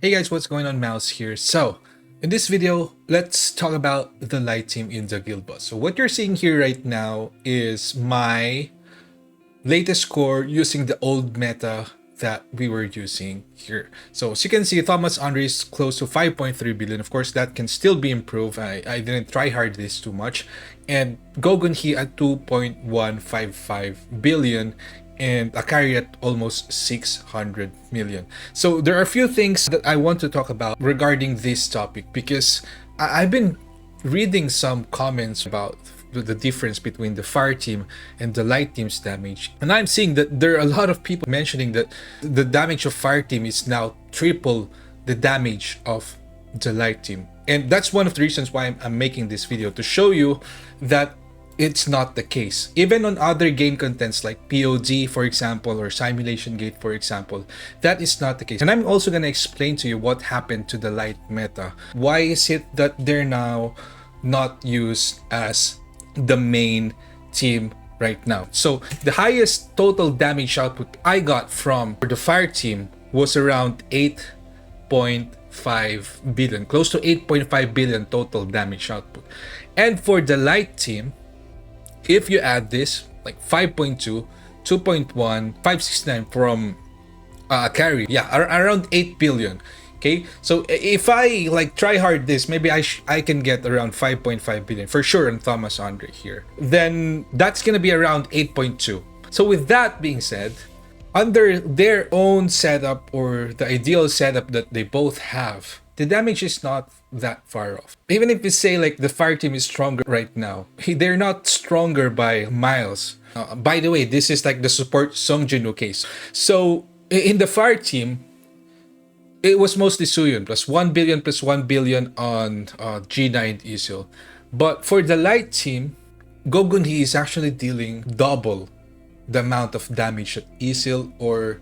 Hey guys, what's going on? Mouse here. So, in this video, let's talk about the light team in the guild boss. So what you're seeing here right now is my latest score using the old meta that we were using here. So as you can see, Thomas Andre is close to 5.3 billion. Of course, that can still be improved. I didn't try hard this too much. And Gogunhi at 2.155 billion and Akari at almost 600 million. So there are a few things that I want to talk about regarding this topic because I've been reading some comments about the difference between the fire team and the light team's damage, and I'm seeing that there are a lot of people mentioning that the damage of fire team is now triple the damage of the light team. And that's one of the reasons why I'm making this video, to show you that it's not the case. Even on other game contents like POD, for example, or Simulation Gate, for example, that is not the case. And I'm also going to explain to you what happened to the light meta. Why is it that they're now not used as the main team right now? So the highest total damage output I got from the fire team was around 8.5 billion, close to 8.5 billion total damage output. And for the light team, if you add this, like 5.2, 2.1, 569 from Akari, yeah, around 8 billion. Okay, so if I like try hard this, maybe I can get around 5.5 billion for sure on Thomas Andre here. Then that's gonna be around 8.2. So with that being said, under their own setup or the ideal setup that they both have, the damage is not that far off. Even if you say like the fire team is stronger right now, they're not stronger by miles. By the way, this is like the support Song Jinwoo case. So in the fire team, it was mostly Suyun plus 1 billion on G9 Isil. But for the light team, Gogunhi is actually dealing double the amount of damage that Isil or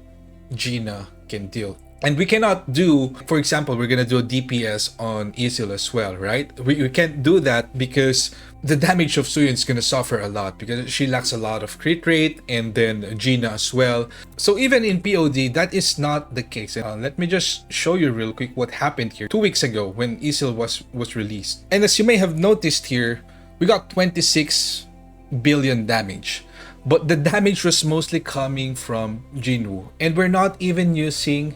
Gina can deal. And we cannot do, for example, we're gonna do a DPS on Isil as well, right? We can't do that because the damage of Suyun is gonna suffer a lot because she lacks a lot of crit rate, and then Gina as well. So even in POD, that is not the case. Let me just show you real quick what happened here 2 weeks ago when Isil was released. And as you may have noticed here, we got 26 billion damage. But the damage was mostly coming from Jinwoo. And we're not even using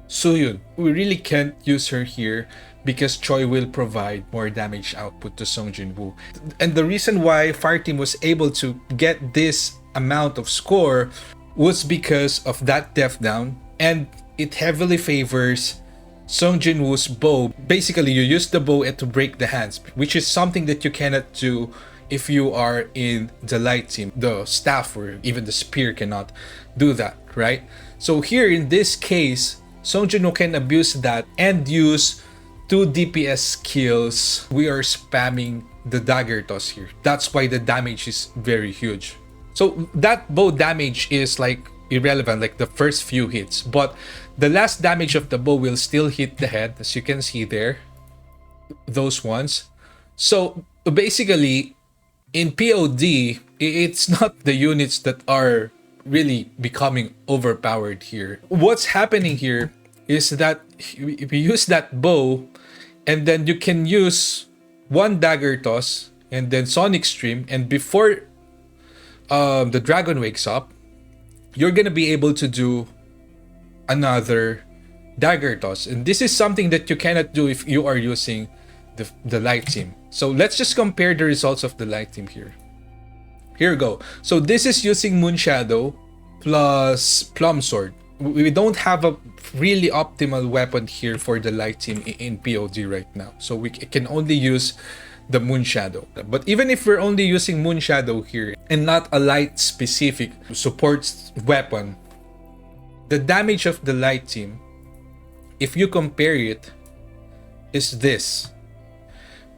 Suyun. We really can't use her here because Choi will provide more damage output to Song Jinwoo. And the reason why Fire Team was able to get this amount of score was because of that death down, and it heavily favors Song Jinwoo's bow. Basically, you use the bow to break the hands, which is something that you cannot do if you are in the light team. The staff or even the spear cannot do that, right? So here in this case, Song Jinwoo can abuse that and use 2 DPS skills. We are spamming the dagger toss here. That's why the damage is very huge. So that bow damage is like irrelevant, like the first few hits, but the last damage of the bow will still hit the head, as you can see there, those ones. So basically in POD, it's not the units that are really becoming overpowered here. What's happening here is that if you use that bow, and then you can use 1 dagger toss and then Sonic Stream, and before the dragon wakes up, you're gonna be able to do another dagger toss. And this is something that you cannot do if you are using the light team. So let's just compare the results of the light team here. Here we go. So this is using Moon Shadow plus Plum Sword. We don't have a really optimal weapon here for the light team in POD right now. So we can only use the Moon Shadow. But even if we're only using Moon Shadow here and not a light specific support weapon, the damage of the light team, if you compare it, is this.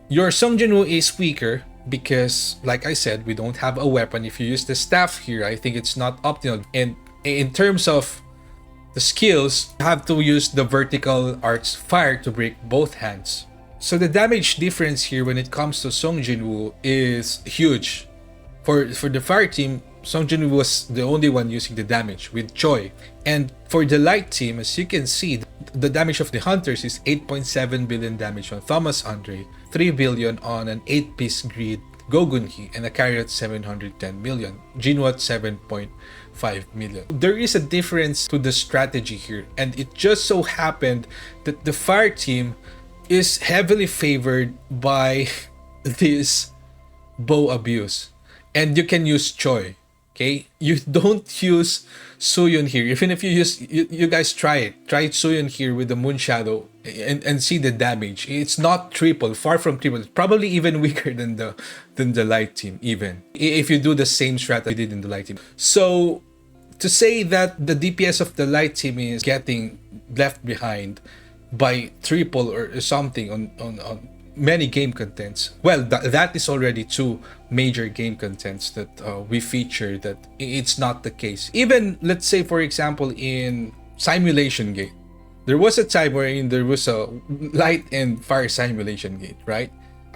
Your Song Jinwoo is weaker because, like I said, we don't have a weapon. If you use the staff here, I think it's not optimal. And in terms of the skills, you have to use the vertical arts fire to break both hands. So the damage difference here when it comes to Song Jinwoo is huge. For the fire team, Song Jin was the only one using the damage with Choi. And for the light team, as you can see, the damage of the Hunters is 8.7 billion damage on Thomas Andre, 3 billion on an 8-piece grid Gogunhee, and Akari at 710 million, Jinwoo at 7.5 million. There is a difference to the strategy here, and it just so happened that the Fire team is heavily favored by this bow abuse, and you can use Choi. Okay, you don't use Suyeon here. Even if you guys try Suyeon here with the Moon Shadow and see the damage. It's not triple, far from triple. It's probably even weaker than the light team, even if you do the same strat you did in the light team. So to say that the DPS of the light team is getting left behind by triple or something on many game contents, well, that is already two major game contents that we feature that it's not the case. Even, let's say, for example, in Simulation Gate, there was a time wherein there was a light and fire Simulation Gate, right?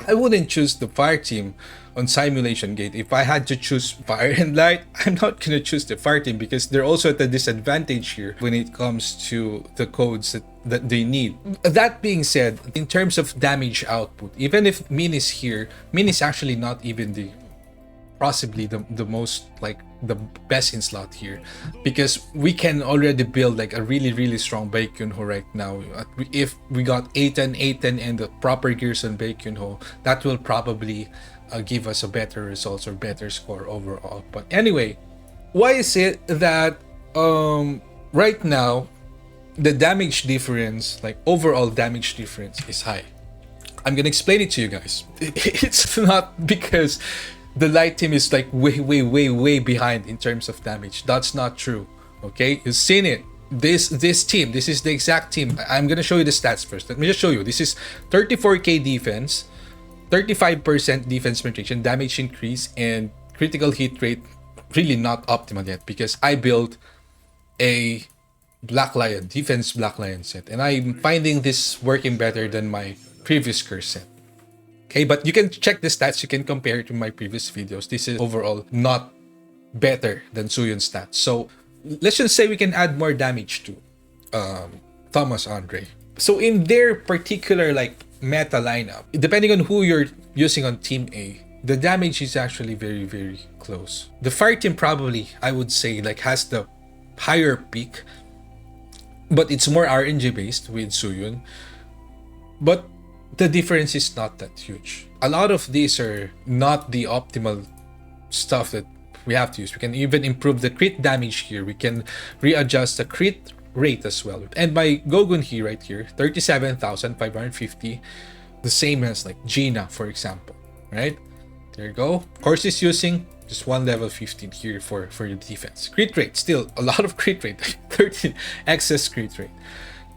I wouldn't choose the fire team on Simulation Gate. If I had to choose fire and light, I'm not gonna choose the fire team because they're also at a disadvantage here when it comes to the codes that they need. That being said, in terms of damage output, even if Min is here, Min is actually not even possibly the most, like, the best in slot here, because we can already build like a really strong Baekhyunho right now. If we got 810 and the proper gears on Baekhyunho, that will probably give us a better results or better score overall. But anyway, why is it that right now the damage difference, like overall damage difference, is high? I'm gonna explain it to you guys. It's not because the light team is like way behind in terms of damage. That's not true. Okay, you've seen it. This team, this is the exact team. I'm gonna show you the stats first. Let me just show you. This is 34k defense, 35% defense penetration, damage increase, and critical hit rate. Really not optimal yet because I built a Black Lion defense Black Lion set, and I'm finding this working better than my previous curse set. Okay, but you can check the stats, you can compare it to my previous videos. This is overall not better than Suyeon's stats. So let's just say we can add more damage to Thomas Andre. So in their particular like meta lineup, depending on who you're using on Team A, the damage is actually very close. The fire team probably, I would say, like has the higher peak, but it's more RNG based with Suyeon. But the difference is not that huge. A lot of these are not the optimal stuff that we have to use. We can even improve the crit damage here. We can readjust the crit rate as well. And my Gogunhee right here, 37,550, the same as like Gina, for example, right? There you go. Of course, it's using just one level 15 here for the defense. Crit rate, still a lot of crit rate, 13 excess crit rate.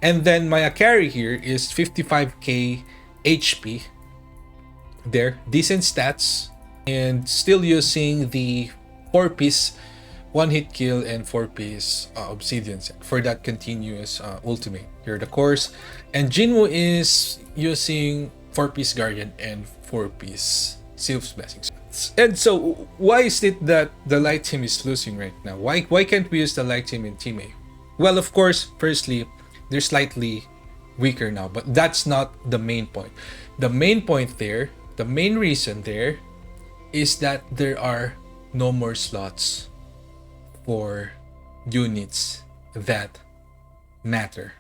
And then my Akari here is 55k HP. There, decent stats, and still using the 4-piece one-hit kill and 4-piece obsidian set for that continuous ultimate. Here are the cores. And Jinwoo is using 4-piece guardian and 4-piece Sylph's blessings. And so why is it that the light team is losing right now? Why can't we use the light team in Team A? Well, of course, firstly, they're slightly weaker now, but that's not the main point. The main point there, the main reason there, is that there are no more slots for units that matter.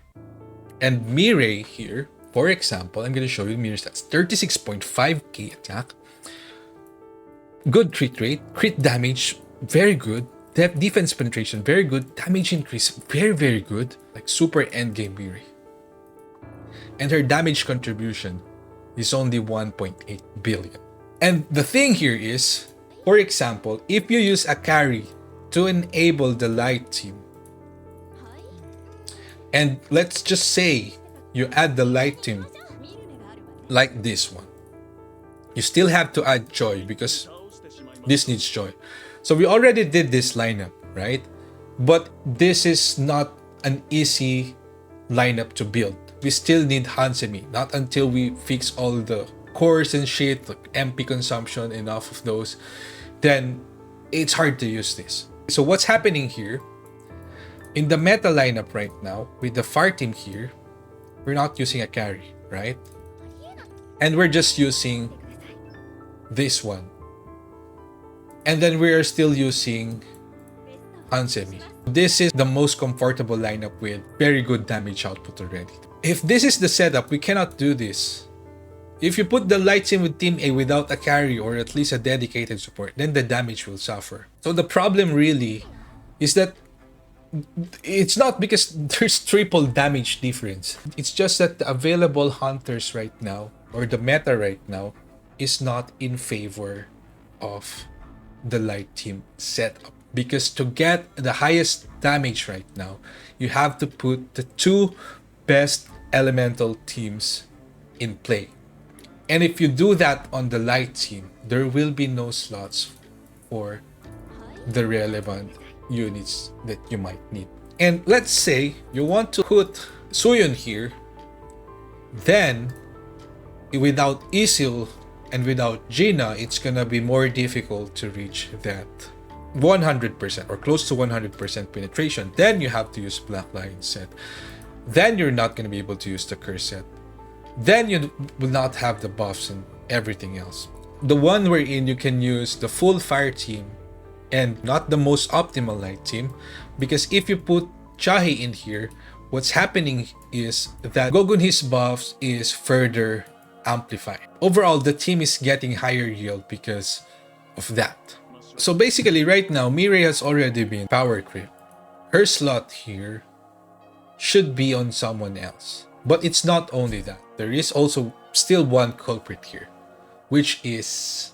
And Mirei here, for example, I'm going to show you Mirei stats. 36.5k attack, good crit rate, crit damage, very good. Defense penetration, very good. Damage increase, very good. Like super endgame Mirei. And her damage contribution is only 1.8 billion. And the thing here is, for example, if you use Akari to enable the light team, and let's just say you add the light team like this one, you still have to add Choi because this needs Choi. So we already did this lineup, right? But this is not an easy lineup to build. We still need Hansemi, not until we fix all the cores and shit, like MP consumption, enough of those. Then it's hard to use this. So what's happening here, in the meta lineup right now, with the fire team here, we're not using Akari, right? And we're just using this one. And then we are still using Hansemi. This is the most comfortable lineup with very good damage output already. If this is the setup, we cannot do this. If you put the light team with Team A without a carry or at least a dedicated support, then the damage will suffer. So the problem really is that it's not because there's triple damage difference. It's just that the available hunters right now, or the meta right now, is not in favor of the light team setup. Because to get the highest damage right now, you have to put the two best elemental teams in play. And if you do that on the light team, there will be no slots for the relevant units that you might need. And let's say you want to put Suyun here, then without Isil and without Gina, it's gonna be more difficult to reach that 100% or close to 100% penetration. Then you have to use Black Lion set. Then you're not gonna be able to use the Curse set. Then you will not have the buffs and everything else. The one wherein you can use the full fire team and not the most optimal light team, because if you put Chahi in here, what's happening is that Gogunhi's buffs is further amplified. Overall, the team is getting higher yield because of that. So basically right now, Mirai has already been power creep. Her slot here should be on someone else. But it's not only that. There is also still one culprit here, which is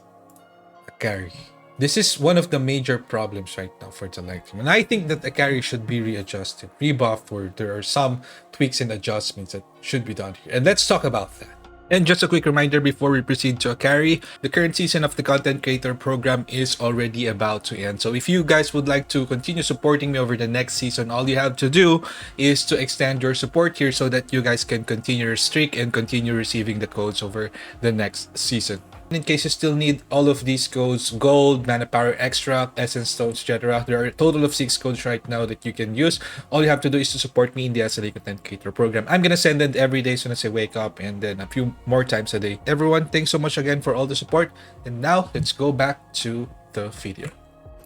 Akari. This is one of the major problems right now for the light team. And I think that Akari should be readjusted, rebuffed, or there are some tweaks and adjustments that should be done here. And let's talk about that. And just a quick reminder before we proceed to Akari, the current season of the Content Creator Program is already about to end. So if you guys would like to continue supporting me over the next season, all you have to do is to extend your support here so that you guys can continue your streak and continue receiving the codes over the next season. In case you still need all of these codes, gold, mana power extra, essence stones, etc. There are a total of 6 codes right now that you can use. All you have to do is to support me in the SLA Content Creator Program. I'm gonna send it every day as soon as I wake up, and then a few more times a day. Everyone, thanks so much again for all the support. And now let's go back to the video.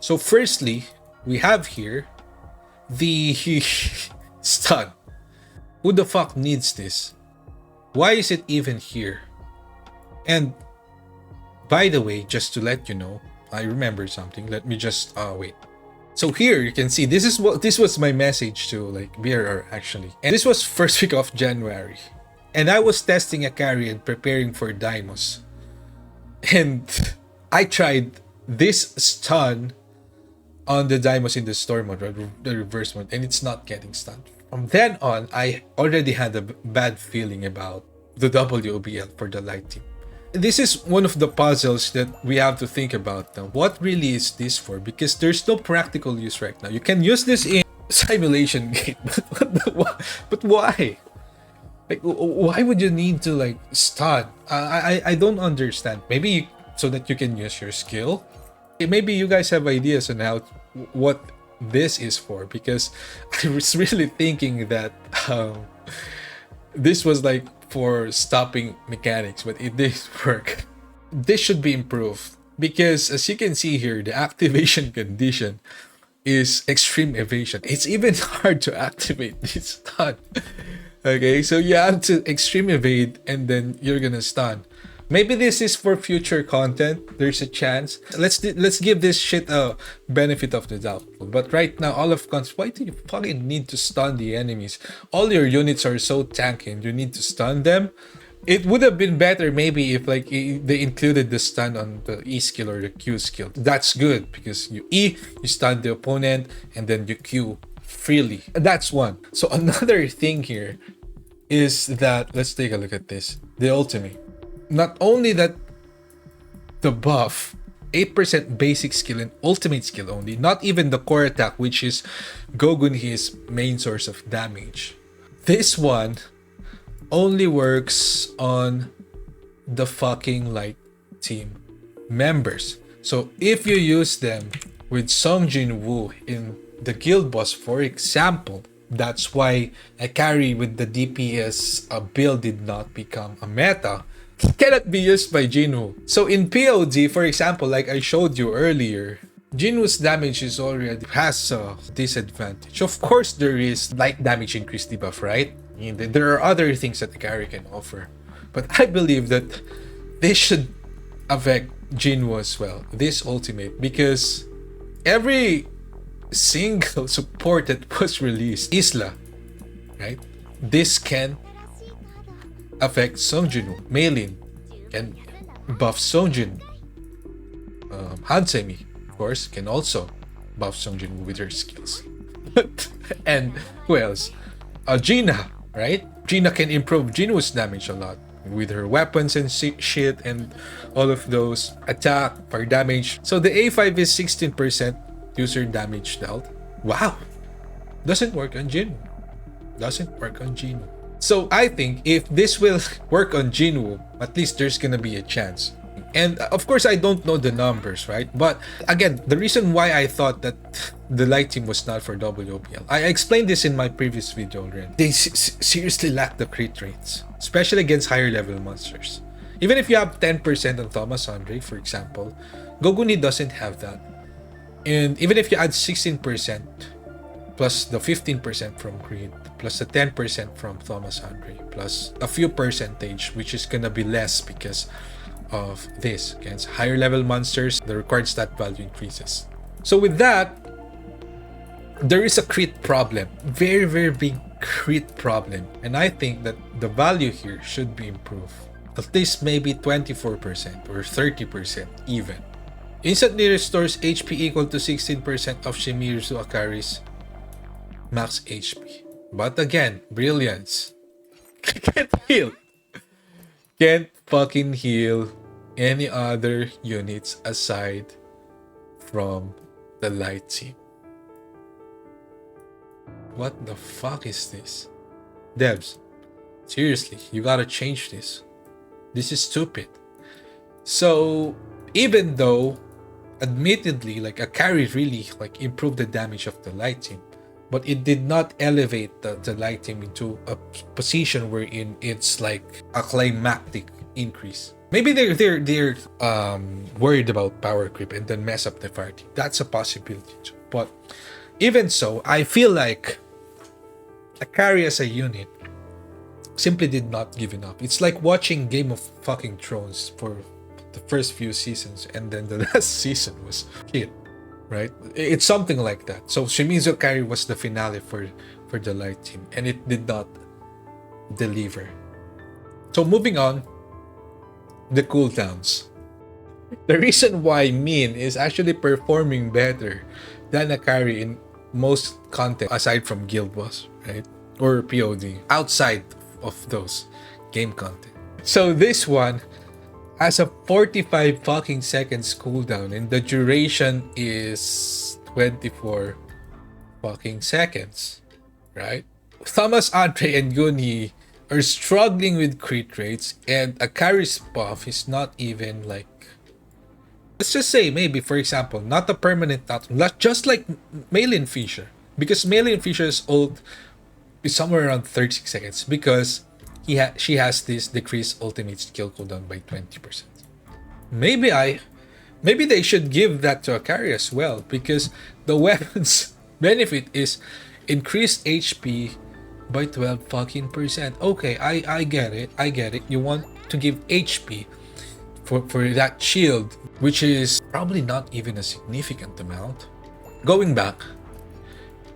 So firstly, we have here the stun. Who the fuck needs this? Why is it even here? And by the way, just to let you know, I remember something. Let me just wait. So here you can see this was my message to like BRR actually. And this was first week of January. And I was testing Akari and preparing for Deimos. And I tried this stun on the Deimos in the storm mode, or the reverse mode, and it's not getting stunned. From then on, I already had a bad feeling about the WOBL for the light team. This is one of the puzzles that we have to think about now. What really is this for? Because there's no practical use right now. You can use this in simulation gate, but why? Like, why would you need to like stun? I don't understand. Maybe so that you can use your skill. Maybe you guys have ideas on how what this is for, because I was really thinking that this was like for stopping mechanics, but it didn't work. This should be improved because as you can see here, the activation condition is extreme evasion. It's even hard to activate this stun. Okay, so you have to extreme evade and then you're gonna stun. Maybe this is for future content. There's a chance. Let's give this shit a benefit of the doubt. But right now, all of cons, why do you fucking need to stun the enemies? All your units are so tanky and you need to stun them. It would have been better maybe if like they included the stun on the E skill or the Q skill. That's good because you E, you stun the opponent, and then you Q freely. That's one. So another thing here is that, let's take a look at this. The ultimate. Not only that, the buff, 8% basic skill and ultimate skill only, not even the core attack, which is Gogunhi's main source of damage. This one only works on the fucking light team members. So if you use them with Song Jin Woo in the guild boss, for example, that's why Akari with the DPS build did not become a meta. Cannot be used by Jinwoo. So in POD, for example, like I showed you earlier, Jinwoo's damage is already has a disadvantage. Of course, there is light damage increase debuff, right? And there are other things that Akari can offer. But I believe that they should affect Jinwoo as well, this ultimate, because every single support that was released, Isla, right? This can affect Songjin. Meilin can buff Songjin. Hansemi, of course, can also buff Songjin with her skills. And who else? Gina, right? Gina can improve Jinwoo's damage a lot with her weapons and shit and all of those attack, fire damage. So the A5 is 16% user damage dealt. Wow. Doesn't work on Jinwoo. Doesn't work on Jinwoo. So I think if this will work on Jinwoo, at least there's gonna be a chance. And of course, I don't know the numbers, right? But again, the reason why I thought that the light team was not for WOPL, I explained this in my previous video already. They seriously lack the crit rates, especially against higher level monsters. Even if you have 10% on Thomas Andre, for example, Goguni doesn't have that. And even if you add 16% plus the 15% from Creed, plus the 10% from Thomas Andre, plus a few percentage, which is gonna be less because of this against higher level monsters, the required stat value increases. So with that, there is a crit problem, very big crit problem, and I think that the value here should be improved, at least maybe 24% or 30% even. Instantly restores HP equal to 16% of Shimizu Akari's max HP. But again, brilliance can't heal, can't fucking heal any other units aside from the light team. What the fuck is this? Devs, seriously, you gotta change this. This is stupid. So even though admittedly like Akari really like improved the damage of the light team, but it did not elevate the light team into a position wherein it's like a climactic increase. Maybe they're worried about power creep and then mess up the fire team. That's a possibility too. But even so, I feel like Akari as a unit simply did not give enough. It's like watching Game of fucking Thrones for the first few seasons and then the last season was shit, right? It's something like that. So Shimizu Akari was the finale for the light team and it did not deliver. So moving on, the cooldowns. The reason why Min is actually performing better than Akari in most content aside from Guild Boss, right? Or POD, outside of those game content. So this one has a 45 fucking seconds cooldown and the duration is 24 fucking seconds, right? Thomas Andre and Guni are struggling with crit rates and Akari's buff is not even like, let's just say maybe for example not a permanent not just like Meilin Fisher, because Meilin Fisher's ult is somewhere around 36 seconds because she has this decreased ultimate skill cooldown by 20%. Maybe they should give that to Akari as well, because the weapon's benefit is increased HP by 12 fucking percent. Okay, I get it. You want to give HP for that shield, which is probably not even a significant amount. Going back,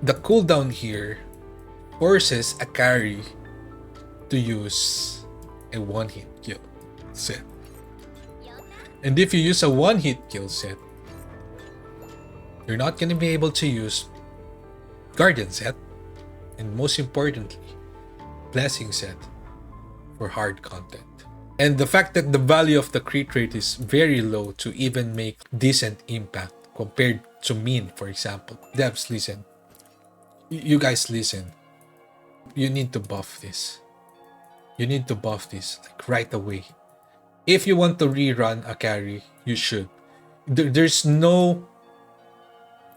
the cooldown here forces Akari to use a one-hit kill set. And if you use a one-hit kill set, you're not going to be able to use Guardian set, and most importantly, Blessing set for hard content. And the fact that the value of the crit rate is very low to even make decent impact compared to Min, for example. Devs, listen. You guys listen. You need to buff this. You need to buff this like right away. If you want to rerun Akari, you should. there's no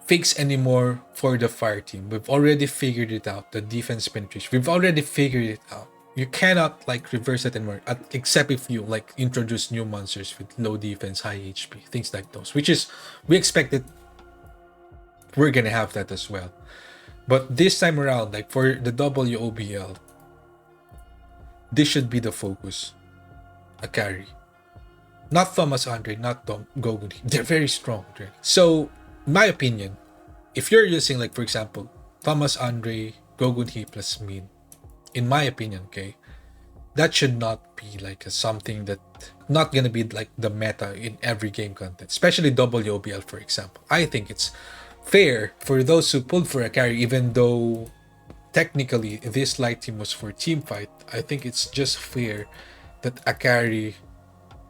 fix anymore for the fire team. We've already figured it out. The defense penetration. We've already figured it out. You cannot like reverse it anymore, except if you like introduce new monsters with low defense, high HP, things like those. Which is we expected we're gonna have that as well. But this time around, like for the WOBL, this should be the focus. Akari. Not Thomas Andre, not Gogun. They're very strong. Right? So, my opinion, if you're using like for example, Thomas Andre, Gogun He plus Min, in my opinion, okay, that should not be like something that not gonna be like the meta in every game content, especially WOBL for example. I think it's fair for those who pulled for Akari, even though technically this light team was for team fight. I think it's just fair that Akari,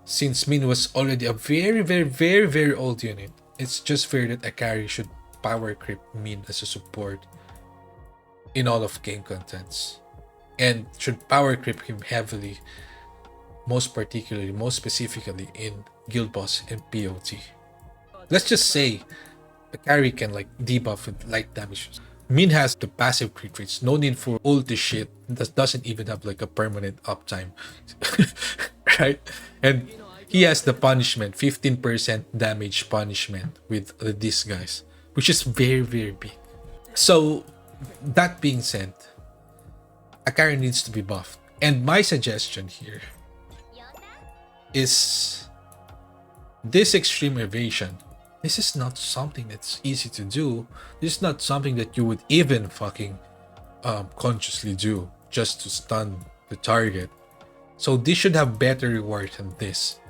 since Min was already a very, very, very, very old unit, it's just fair that Akari should power creep Min as a support in all of game contents. And should power creep him heavily, most particularly, most specifically in Guild Boss and POT. Let's just say Akari can like debuff with light damage. Min has the passive crit rates, no need for ulti shit, that doesn't even have like a permanent uptime. Right? And he has the punishment, 15% damage punishment with these guys, which is very, very big. So, that being said, Akari needs to be buffed. And my suggestion here is this extreme evasion. This is not something that's easy to do. This is not something that you would even fucking consciously do just to stun the target. So this should have better reward than this.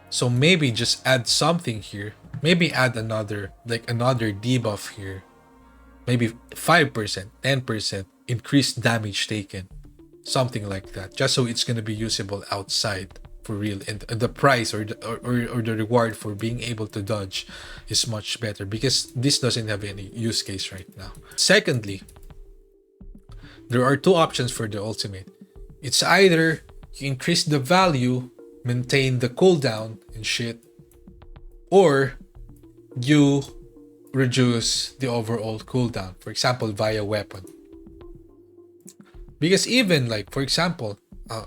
So maybe just add something here. Maybe add another debuff here. Maybe 5%, 10% increased damage taken. Something like that. Just so it's gonna be usable outside for real, and the price or the reward for being able to dodge is much better because this doesn't have any use case right now. Secondly, there are two options for the ultimate. It's either you increase the value, maintain the cooldown and shit, or you reduce the overall cooldown, for example via weapon. Because even like for example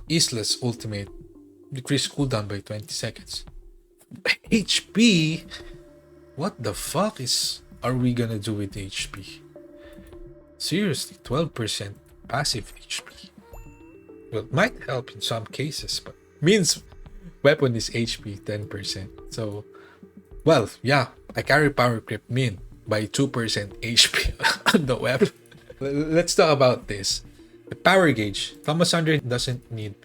Isla's ultimate decrease cooldown by 20 seconds. HP? What the fuck are we gonna do with HP? Seriously, 12% passive HP. Well, it might help in some cases, but means weapon is HP 10%. So, well, yeah, I carry power creep Min by 2% HP on the weapon. Let's talk about this. The power gauge. Thomas Andre doesn't need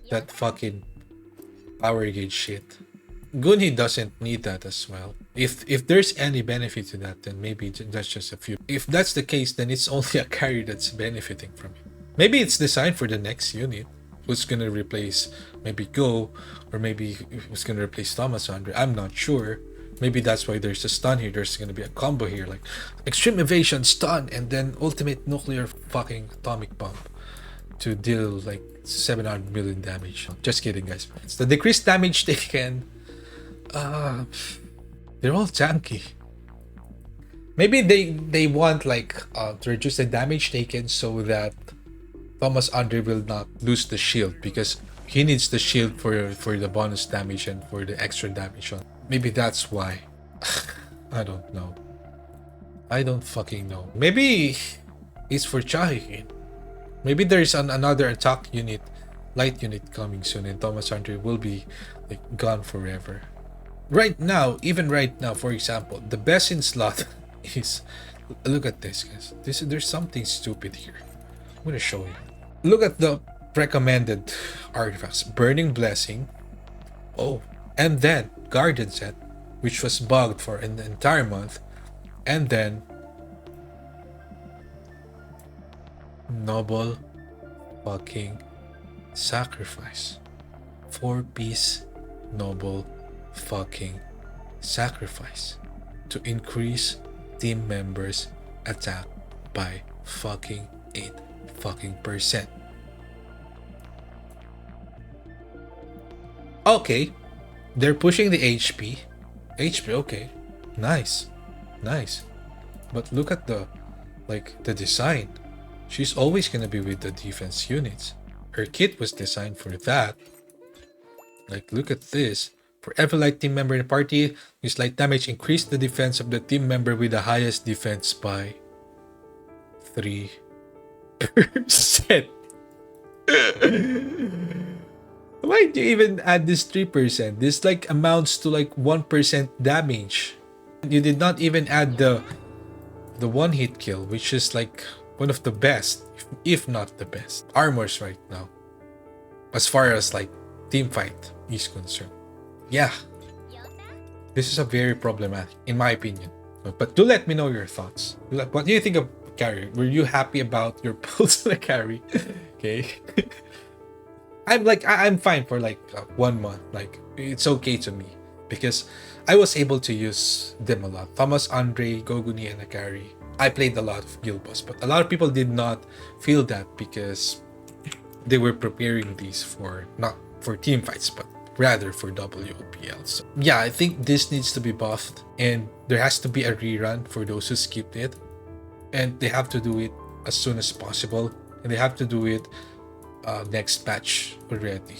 that fucking power gauge shit. Gunhi doesn't need that as well. If there's any benefit to that, then maybe that's just a few. If that's the case, then it's only Akari that's benefiting from it. Maybe it's designed for the next unit who's gonna replace maybe Go, or maybe who's gonna replace Thomas Andre. I'm not sure. Maybe that's why there's a stun here. There's gonna be a combo here, like extreme evasion, stun, and then ultimate nuclear fucking atomic bomb to deal like 700 million damage. Just kidding, guys. It's the decreased damage taken. They're all tanky. Maybe they want like to reduce the damage taken so that Thomas Andre will not lose the shield, because he needs the shield for the bonus damage and for the extra damage on. Maybe that's why. I don't know. I don't fucking know. Maybe it's for Chahikin. Maybe there's another attack unit, light unit coming soon, and Thomas Andre will be like gone forever. Right now, even right now, for example, the best in slot is, look at this, guys. There's something stupid here. I'm gonna show you. Look at the recommended artifacts. Burning Blessing. Oh, and then Guardian Set, which was bugged for an entire month, and then Noble fucking Sacrifice. 4-piece Noble fucking Sacrifice to increase team members' attack by fucking 8 fucking percent. Okay, they're pushing the HP. HP, okay. Nice. Nice. But look at the the design. She's always gonna be with the defense units. Her kit was designed for that. Like, look at this. For every light team member in the party, use light damage increase the defense of the team member with the highest defense by 3%. Why do you even add this 3%? This like amounts to like 1% damage. You did not even add the one hit kill, which is like one of the best, if not the best armors right now, as far as like team fight is concerned. Yeah, this is a very problematic, in my opinion. But do let me know your thoughts. What do you think of Akari? Were you happy about your pulls on Akari? Okay. I'm fine for like 1 month. Like, it's okay to me because I was able to use them a lot. Thomas, Andre, Goguni, and Akari. I played a lot of Guild Boss, but a lot of people did not feel that because they were preparing these for not for team fights, but rather for WOPL. So yeah, I think this needs to be buffed, and there has to be a rerun for those who skipped it, and they have to do it as soon as possible, and they have to do it next patch already.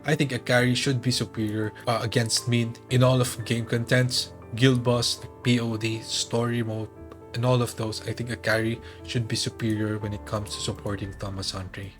I think Akari should be superior against mid in all of game contents, Guild Boss, POD, story mode, and all of those. I think Akari should be superior when it comes to supporting Thomas Andre.